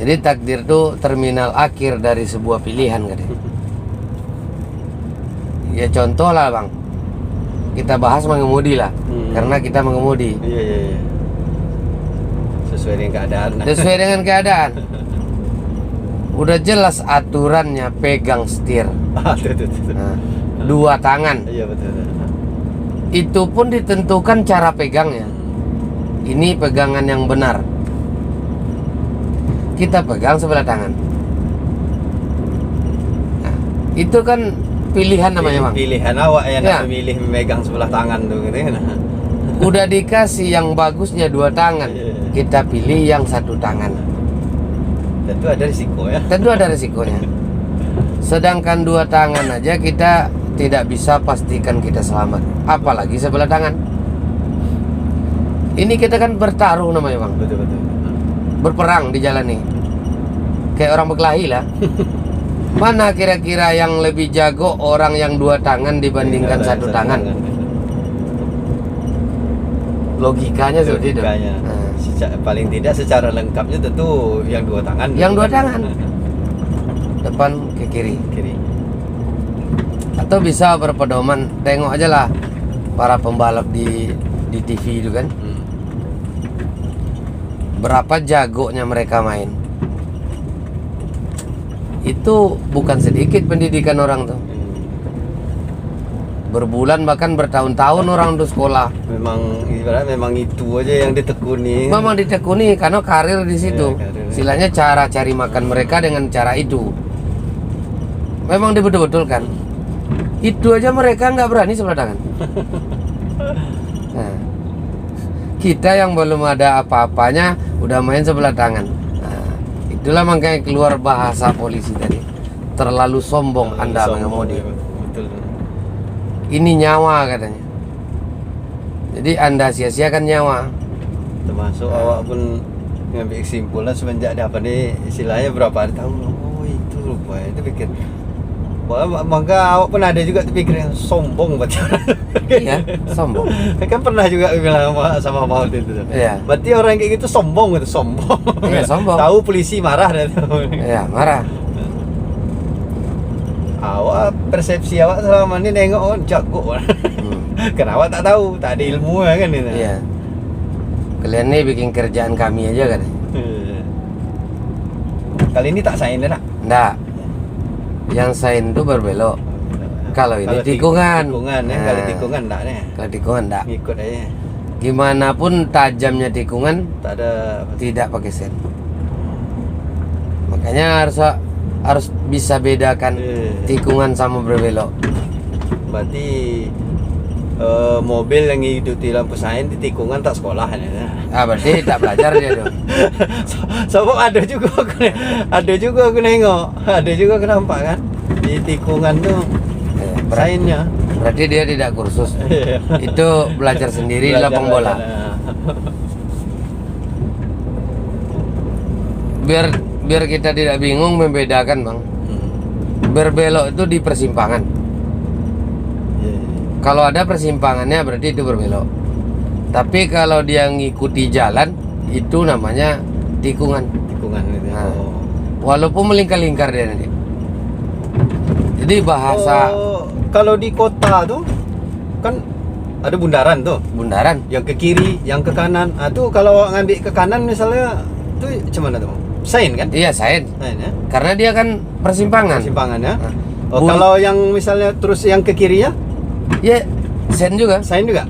Jadi takdir itu terminal akhir dari sebuah pilihan katanya. Ya contoh lah bang, kita bahas mengemudi lah, karena kita mengemudi. Iya. Sesuai dengan keadaan. Sesuai dengan keadaan. Udah jelas aturannya pegang setir. Tuh. Nah, dua tangan. Iya betul. Itu pun ditentukan cara pegangnya. Ini pegangan yang benar. Kita pegang sebelah tangan. Nah, itu kan pilihan namanya bang. Pilihan awak yang Ya. memilih memegang sebelah tangan tuh gitu kan. Udah dikasih yang bagusnya dua tangan, kita pilih yang satu tangan. Tentu ada risiko ya. Tentu ada resikonya. Sedangkan dua tangan aja kita tidak bisa pastikan kita selamat, apalagi sebelah tangan. Ini kita kan bertaruh namanya bang, Betul. berperang di jalan nih, kayak orang berkelahi lah. Mana kira-kira yang lebih jago, orang yang dua tangan dibandingkan satu tangan? Logikanya seperti itu. Logikanya. Nah, Paling tidak secara lengkapnya tentu yang dua tangan. yang dua tangan, depan ke kiri. Kiri. Atau bisa berpedoman, tengok aja lah para pembalap di TV itu kan, berapa jagonya mereka main. Itu bukan sedikit pendidikan orang tuh. Berbulan bahkan bertahun-tahun orang tuh sekolah. Memang itu aja yang ditekuni. Memang ditekuni karena karir di situ. Ya, karir. Istilahnya cara cari makan mereka dengan cara itu. Memang dibetul-betulkan. Itu aja mereka nggak berani sebelah tangan. Nah, kita yang belum ada apa-apanya udah main sebelah tangan. Nah, itulah makanya keluar bahasa polisi tadi. Terlalu sombong Anda mengemudi. Betul. Ini nyawa katanya. Jadi Anda sia-siakan nyawa. Termasuk awak pun ngambil kesimpulan semenjak ada apa nih istilahnya berapa tahun. Oh itu rupanya itu pikir. Wah, maka awak pun ada juga pikir yang sombong berarti. Iya, sombong. Kan pernah juga bilang sama Maud itu. Iya. Berarti orang kayak gitu sombong gitu, sombong. Iya, sombong. Tahu polisi marah dan Iya, marah. awak persepsi awak selama ini nengok oh, jago. Kenapa tak tahu, tak ada ilmu kan itu. Iya. Kalian nih bikin kerjaan kami aja kan? Kali ini tak sign nak? Enggak. Yang sign itu berbelok. Kalau ini tikungan. Tikungan ya, kalau tikungan enggak nih. Kalau tikungan enggak. Ngikut aja. Gimana pun tajamnya tikungan Tak ada tidak pakai sen. Makanya harus bisa bedakan tikungan sama berbelok. berarti mobil yang ngikuti lampu sign di tikungan tak sekolah ya. Berarti tak belajar dia dong. Sobo ada juga aku nengok, ada juga aku nampak kan di tikungan tuh signnya. Berarti dia tidak kursus. Itu belajar sendiri di lapang bola. Biar kita tidak bingung membedakan bang. Berbelok itu di persimpangan. Kalau ada persimpangannya berarti itu berbelok. Tapi kalau dia ngikuti jalan itu namanya tikungan. Tikungan itu. Nah, walaupun melingkar-lingkar dia nanti. Jadi bahasa kalau di kota tuh kan ada bundaran tuh. bundaran. Yang ke kiri, yang ke kanan. Tuh kalau ngambil ke kanan misalnya tuh cuman tuh? Sign kan? Iya, sign. Sign ya. Karena dia kan persimpangan. Persimpangan ya. Nah, Kalau yang misalnya terus yang ke kiri ya? ya sign juga. Sign juga.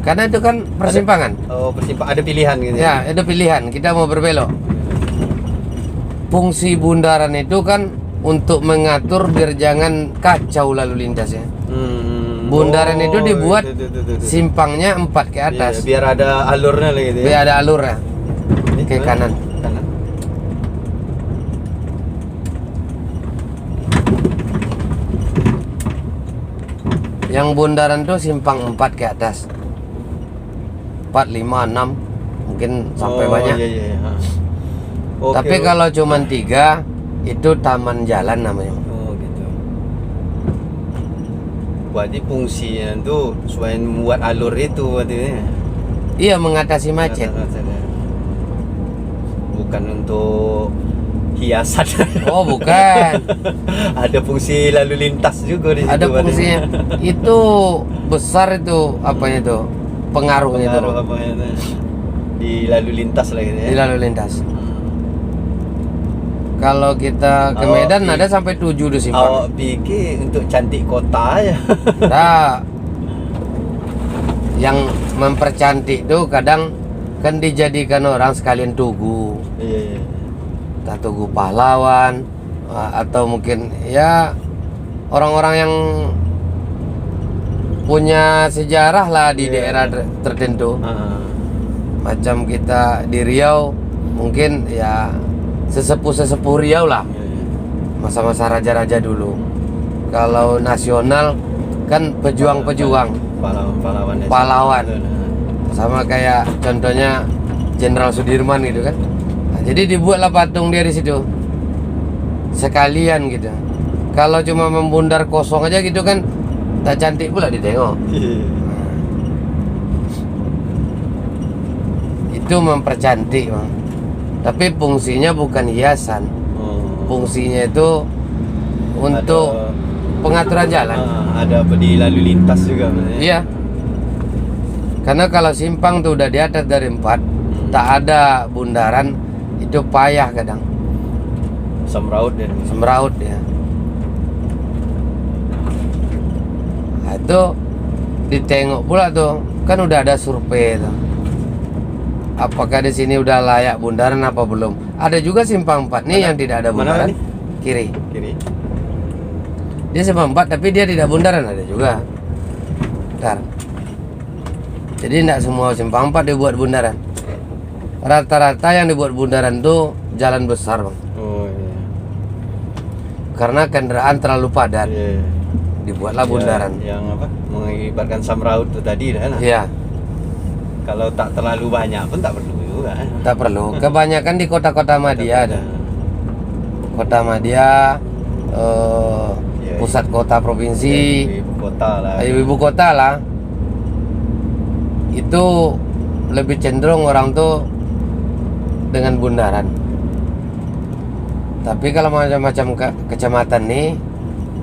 Karena itu kan persimpangan. Persimpangan ada pilihan gitu. Ya, ada pilihan. Kita mau berbelok. Fungsi bundaran itu kan untuk mengatur biar jangan kacau lalu lintasnya. Bundaran itu dibuat itu. simpangnya 4 ke atas. Biar ada alurnya lah gitu ya. Biar ada alurnya ke kanan. Yang bundaran tuh simpang 4 ke atas. 4, 5, 6 mungkin sampai banyak. Iya. Tapi kalau cuma 3 itu taman jalan namanya. Oh gitu. Berarti fungsinya tuh selain membuat alur itu berarti. Iya, mengatasi macet. bukan untuk hiasan. Oh bukan, Ada fungsi lalu lintas juga di situ. ada fungsinya. Itu besar itu apanya itu pengaruhnya itu Pengaruh apa itu? Di lalu lintas lah gitu ya. di lalu lintas. Kalau kita ke Awak Medan pi- ada sampai 7 di simpang. Awak pikir untuk cantik kota ya? Nah, yang mempercantik tuh kadang kan dijadikan orang sekalian tugu, Iya. entah tugu pahlawan atau mungkin ya orang-orang yang punya sejarah lah di Iya. daerah tertentu. Ah. Macam kita di Riau mungkin ya sesepuh Riau lah, Iya. masa-masa raja-raja dulu. Kalau nasional kan pejuang-pejuang, Pahlawan. Pahlawan. sama kayak contohnya Jenderal Sudirman gitu kan. Nah, jadi dibuatlah patung dia di situ sekalian gitu. Kalau cuma membundar kosong aja gitu kan tak cantik pula ditengok. Itu mempercantik, Bang. Tapi fungsinya bukan hiasan. Fungsinya itu untuk pengaturan jalan. Ada apa di lalu lintas juga maksudnya. Iya. Karena kalau simpang tuh udah di atas dari 4, tak ada bundaran, itu payah kadang. Semraut dan Semraut ya. Nah, itu ditengok pula tuh, kan udah ada survei tuh. Apakah di sini udah layak bundaran apa belum? Ada juga simpang 4 nih Mana? yang tidak ada Mana bundaran. nih? Kiri. kiri. Dia simpang 4 tapi dia tidak bundaran, ada juga. Bentar. Jadi tidak semua simpang 4 dibuat bundaran. Rata-rata yang dibuat bundaran tuh jalan besar, Bang. Oh iya. Karena kendaraan terlalu padat, Iya. dibuatlah Ya, bundaran. yang apa? Mengibarkan samraut itu tadi dah. Nah. Iya, Kalau tak terlalu banyak pun tak perlu juga. tak perlu. Kebanyakan di kota-kota Madya ada. Kota Madya, Ya, pusat kota provinsi, ibu kota lah. ibu kota lah. Itu lebih cenderung orang tuh dengan bundaran. Tapi kalau macam-macam kecamatan nih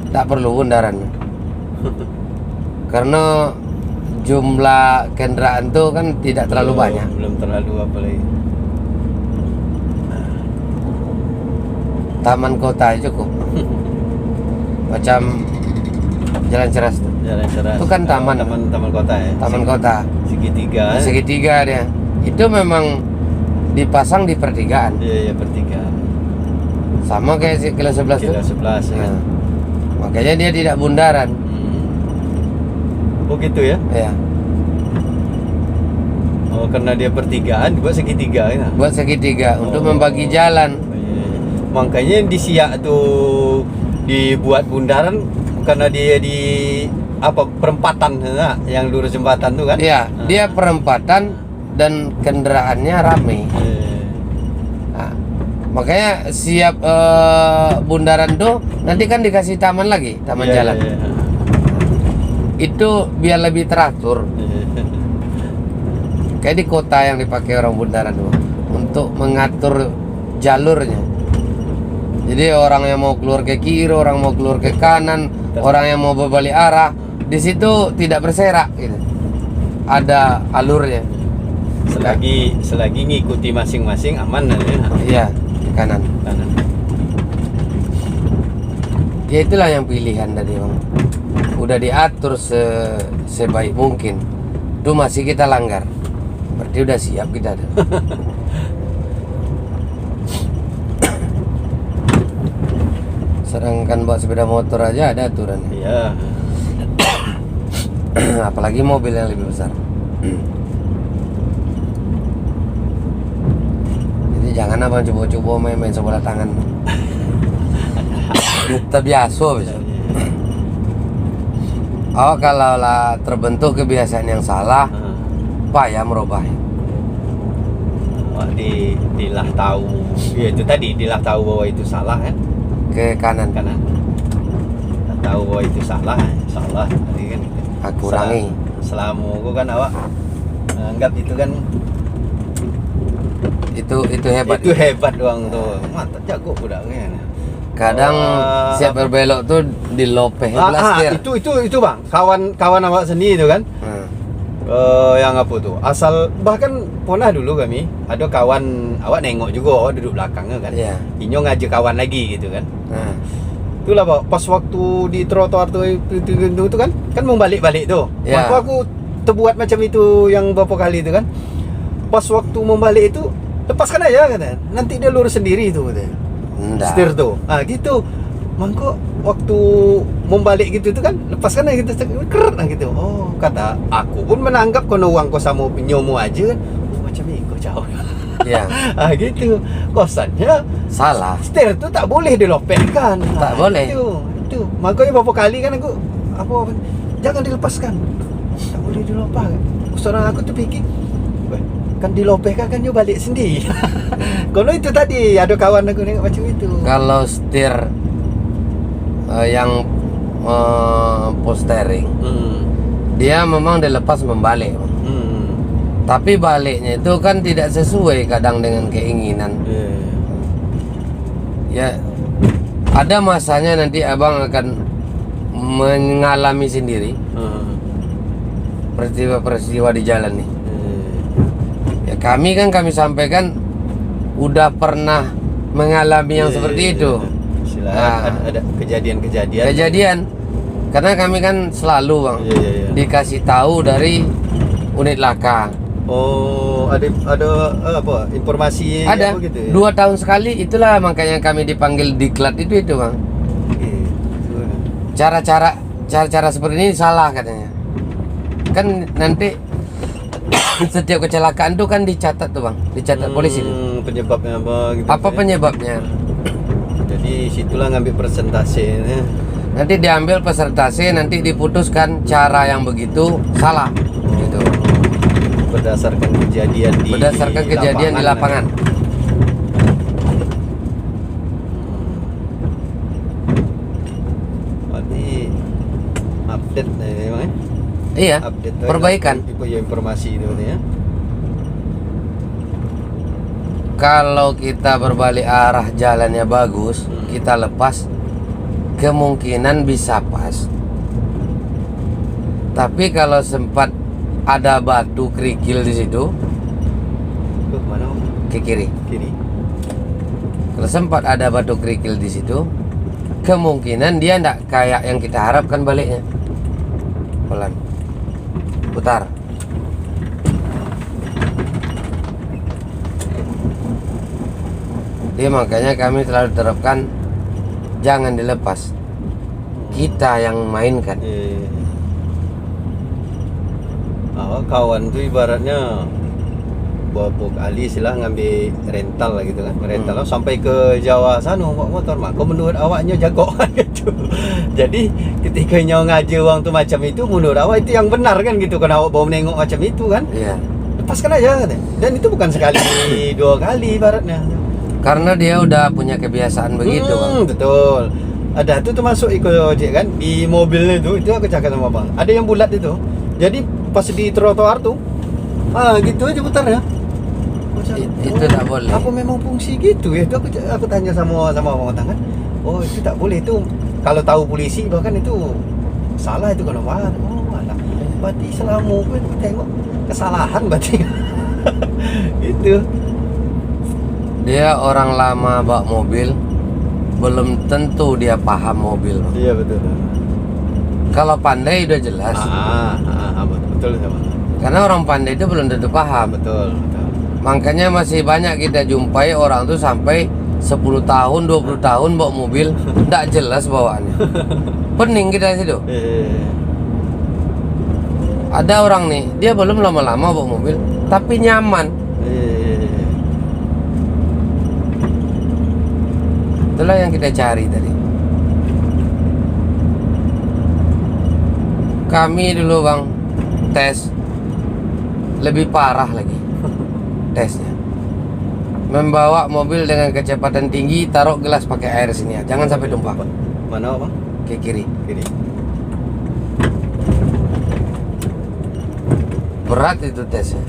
tak perlu bundaran. Karena jumlah kendaraan tuh kan tidak terlalu banyak. Belum terlalu apa lagi. Taman kota aja cukup. Macam Jalan Ceras tuh. Jalan Ceras. Itu kan taman. Taman kota ya. Taman kota. Segitiga. Segitiga dia. Itu memang dipasang di pertigaan. Iya, pertigaan. Sama kayak si Kilo 11 tuh. Kilo 11 ya. Nah, makanya dia tidak bundaran. Oh gitu ya. Ya, Oh karena dia pertigaan dibuat segitiga ya. buat segitiga untuk Oh. membagi jalan. Iya. Makanya di Siak tuh dibuat bundaran karena dia di apa perempatan nah, yang lurus jembatan tuh kan. Iya, dia perempatan dan kendaraannya rame. Nah, makanya siap bundaran tuh nanti kan dikasih taman lagi, taman Iya, jalan. iya. Itu biar lebih teratur. Kayak di kota yang dipakai orang bundaran tuh untuk mengatur jalurnya. Jadi orang yang mau keluar ke kiri, orang mau keluar ke kanan, orang yang mau berbalik arah, di situ tidak berserak gitu. Ada alurnya. Selagi ngikuti masing-masing aman ya. Iya, di kanan. Kanan. Ya itulah yang pilihan tadi, Bang. Udah diatur sebaik mungkin. Itu masih kita langgar. Berarti udah siap kita tuh. Sedangkan bawa sepeda motor aja ada aturan. Iya. Apalagi mobil yang lebih besar. Jadi jangan abang coba-coba main-main sebelah tangan. Kita biasa bisa. Oh kalau lah terbentuk kebiasaan yang salah, payah merubahnya. Wah, dilah tahu. Ya itu tadi dilah tahu bahwa itu salah kan. Ke kanan. Kanan. Dilah tahu bahwa itu salah, salah. Tadi kan. Aku kurangi. Selama gua kan awak anggap itu kan Itu hebat. Itu hebat doang tuh. Mantap, jago budaknya. Kadang siap berbelok tuh dilopeh setir. Itu bang, kawan awak sendiri itu kan. Yang apa tuh? Asal bahkan pernah dulu kami ada kawan awak nengok juga, awak duduk belakangnya kan. Iya. Inyo ngajak kawan lagi gitu kan. Nah, Itulah Pak, pas waktu di trotoar tuh itu kan mau balik-balik tuh. Ya. Maka aku terbuat macam itu yang beberapa kali itu kan. Pas waktu mau balik itu lepaskan aja katanya. Nanti dia lurus sendiri itu katanya. enggak. Setir tuh. Ah gitu. Mangko waktu mau balik gitu itu kan lepaskan aja gitu keren gitu. Oh, kata aku pun menanggap kono uang kau sama nyomu aja kan. Oh, macam itu jauh. Iya. Ah gitu. Kosannya Salah. setir itu tak boleh dilopekkan. Tak boleh. Itu. Makanya beberapa kali kan aku jangan dilepaskan. Tak boleh dilopekkan. Seorang aku tuh pikir, "Weh, kan dilopekkan kan dia balik sendiri." Kalau itu tadi ada kawan aku nengok macam itu. Kalau setir yang pull steering, dia memang dilepas membalik. Tapi baliknya itu kan tidak sesuai kadang dengan keinginan. Ya, ada masanya nanti abang akan mengalami sendiri peristiwa-peristiwa di jalan nih. Ya kami sampaikan udah pernah mengalami yang seperti itu. Ada kejadian. Karena kami kan selalu bang dikasih tahu dari unit laka. Oh, ada apa informasi Ada apa gitu ya? 2 tahun sekali, itulah makanya kami dipanggil diklat itu bang. Cara seperti ini salah katanya. Kan nanti setiap kecelakaan tuh kan dicatat tuh bang, dicatat polisi tuh. Penyebabnya apa gitu. Apa penyebabnya? Jadi situlah ngambil persentase. Nanti diambil persentase, nanti diputuskan cara yang begitu salah gitu. Berdasarkan kejadian di lapangan. Berarti update memang ya? Iya, Update perbaikan. Informasi itu ya. Kalau kita berbalik arah jalannya bagus, kita lepas, kemungkinan bisa pas. Tapi kalau sempat ada batu kerikil di situ, Ke mana? ke kiri. Kiri. Kalau sempat ada batu kerikil di situ, kemungkinan dia ndak kayak yang kita harapkan baliknya. Pelan. Putar. Dia makanya kami selalu terapkan jangan dilepas. Kita yang mainkan. Kawan tuh ibaratnya beberapa kali sila ngambil rental lah gitu kan. Rental sampai ke Jawa sana bawa motor mah. Kau menurut awaknya jago gitu. Jadi ketika nyawa ngaji uang tuh macam itu menurut awak itu yang benar kan gitu kan, awak bawa menengok macam itu kan. Iya. Lepaskan aja katanya. Dan itu bukan sekali 2 kali ibaratnya. Karena dia udah punya kebiasaan begitu, Bang. Betul. Ada tuh termasuk ikut ojek kan di mobilnya itu aku cakap sama Bang. Ada yang bulat itu. Jadi pas di trotoar tuh gitu aja putar ya. Itu tak boleh. Apa memang fungsi gitu ya? Itu aku tanya sama Bang Otang kan. Oh, itu tak boleh itu. Kalau tahu polisi bahkan itu salah itu kalau banget. Oh, alah. Berarti selama gue tengok kesalahan berarti. Itu. Dia orang lama bawa mobil, belum tentu dia paham mobil. Iya betul. Kalau pandai udah jelas. Betul sama. Karena orang pandai itu belum tentu paham. Betul. Makanya masih banyak kita jumpai orang tuh sampai 10 tahun, 20 tahun bawa mobil, tidak jelas bawaannya. Pening kita situ. Ada orang nih, dia belum lama-lama bawa mobil, tapi nyaman. Itulah yang kita cari tadi. Kami dulu Bang tes lebih parah lagi tesnya. Membawa mobil dengan kecepatan tinggi, taruh gelas pakai air sini ya, jangan sampai tumpah. Mana Bang? Ke kiri. Berat itu tesnya.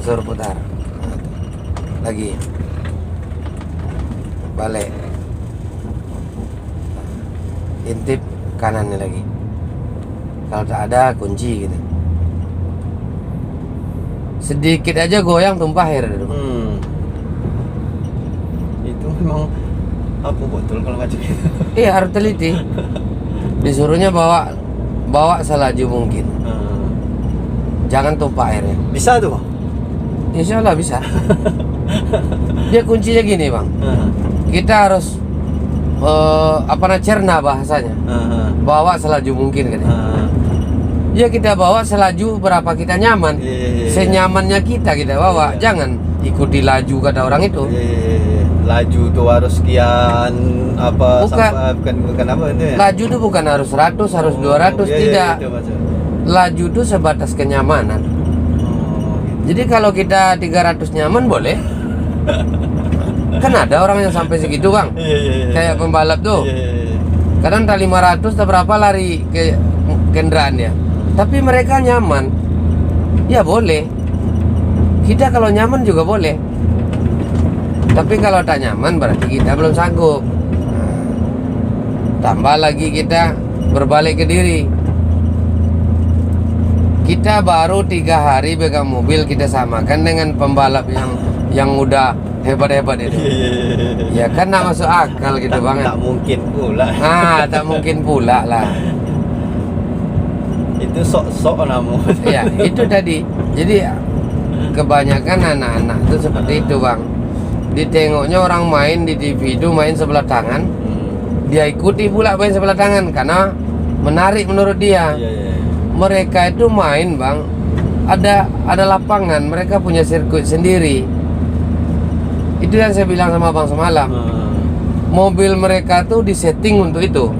Suruh putar. lagi, balik, intip kanannya lagi. Kalau tak ada kunci gitu. Sedikit aja goyang tumpah air dulu. Itu memang apa betul kalau macam itu. Iya, harus teliti. Disuruhnya bawa selaju mungkin. Jangan tumpah airnya. Bisa tuh, Bang? Insya Allah bisa. Dia kuncinya gini, Bang. Kita harus cerna bahasanya. Bawa selaju mungkin kan. Ya kita bawa selaju berapa kita nyaman. Senyamannya kita bawa. Jangan ikuti laju kata orang itu. Laju tuh harus sekian apa Bukan. bukan apa itu ya. Laju itu bukan harus 100, harus 200, tidak. Itu maksudnya. Laju itu sebatas kenyamanan. Jadi kalau kita 300 nyaman boleh. Kan ada orang yang sampai segitu, Bang. Kayak pembalap tuh. Kadang tak 500 tak berapa lari ke kendaraannya. Tapi mereka nyaman. Ya boleh. Kita kalau nyaman juga boleh. Tapi kalau tak nyaman berarti kita belum sanggup. Tambah lagi kita berbalik ke diri. Kita baru 3 hari pegang mobil, kita samakan dengan pembalap yang udah hebat-hebat itu. Ya kan tak masuk akal gitu banget. Tak mungkin pula. Tak mungkin pula lah. Itu sok-sok namu. Ya itu tadi. Jadi kebanyakan anak-anak itu seperti itu, Bang. Ditengoknya orang main di TV itu main sebelah tangan, dia ikuti pula main sebelah tangan karena menarik menurut dia. Mereka itu main, Bang, ada lapangan, mereka punya sirkuit sendiri. Itu yang saya bilang sama Bang semalam. Mobil mereka tuh disetting untuk itu.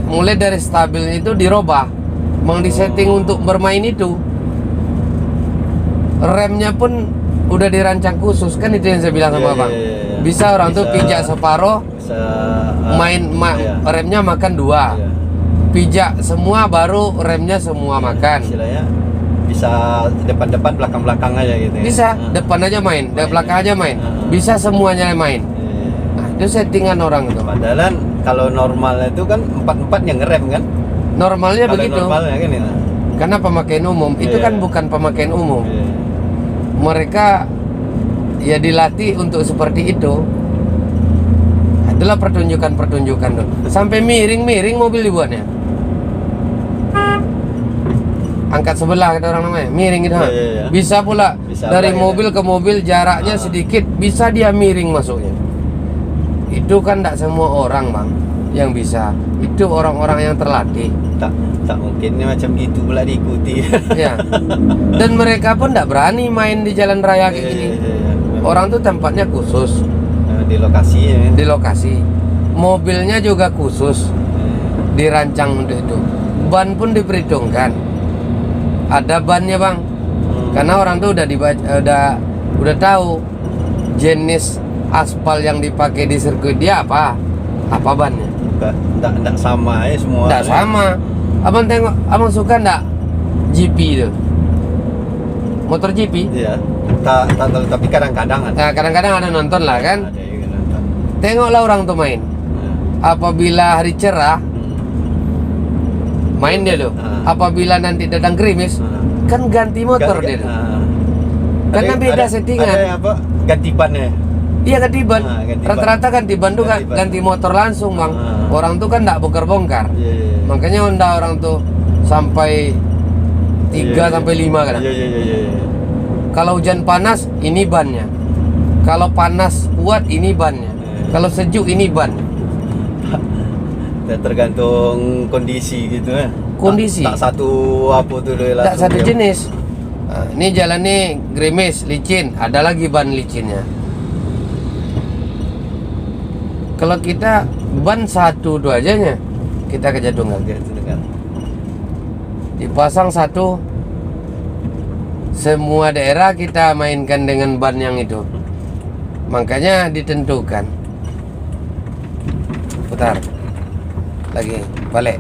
Mulai dari stabilnya itu dirubah, Bang, disetting untuk bermain itu. Remnya pun udah dirancang khusus, kan itu yang saya bilang sama Bang. Bisa orang tuh pijak separuh, remnya makan 2. Pijak semua baru remnya semua makan. Istilahnya bisa depan-depan belakang-belakang aja gitu. Bisa depan aja main, belakang aja main. Bisa semuanya main. Nah, itu settingan orang itu. Padahal kalau normal itu kan 4-4 yang ngerem kan? Normalnya Kalau begitu. normalnya kan itu. Karena pemakaian umum itu kan bukan pemakaian umum. Mereka ya dilatih untuk seperti itu. Itulah pertunjukan tuh. Sampai miring-miring mobil dibuatnya. Angkat sebelah kata orang namanya, miring gitu. Bisa pula Bisa dari lah, mobil ke mobil jaraknya sedikit, bisa dia miring masuknya. Itu kan tidak semua orang, Bang, yang bisa. Itu orang-orang yang terlatih. Tak mungkin macam gitu pula diikuti. Ya. Dan mereka pun tidak berani main di jalan raya kayak gini. Orang tuh tempatnya khusus. Di lokasi ya. Di lokasi. Mobilnya juga khusus. Dirancang untuk itu. Ban pun diperhitungkan. Ada bannya, Bang. Karena orang tuh udah tahu jenis aspal yang dipakai di sirkuit dia apa bannya. Enggak sama ya semua. Enggak sama. Abang tengok, abang suka enggak GP itu? Motor GP? Iya. Tapi kadang-kadang ada. Nah, kadang-kadang ada nonton lah kan. Ada juga nonton. Tengoklah orang tuh main. Apabila hari cerah, main dia tuh. Apabila nanti datang gerimis, kan ganti motor dia tuh. Karena beda settingan. Ada apa? Ganti bannya. Iya, ganti ban. Ganti ban. Rata-rata ganti ban tuh Ganti ban. ganti motor langsung, Bang. Orang tuh kan enggak bongkar-bongkar. Makanya Honda orang tuh sampai 3 sampai 5 kan. Kalau hujan panas, ini bannya. Kalau panas kuat, ini bannya. Kalau sejuk, ini ban. Tergantung kondisi gitu ya. Kondisi. Tak satu apa tuh Tak satu jenis. Nah, ini jalan nih gerimis, licin, ada lagi ban licinnya. Kalau kita ban 1-2 aja nya, kita kejadungan. Dipasang 1, semua daerah kita mainkan dengan ban yang itu. Makanya ditentukan. Putar lagi, balik.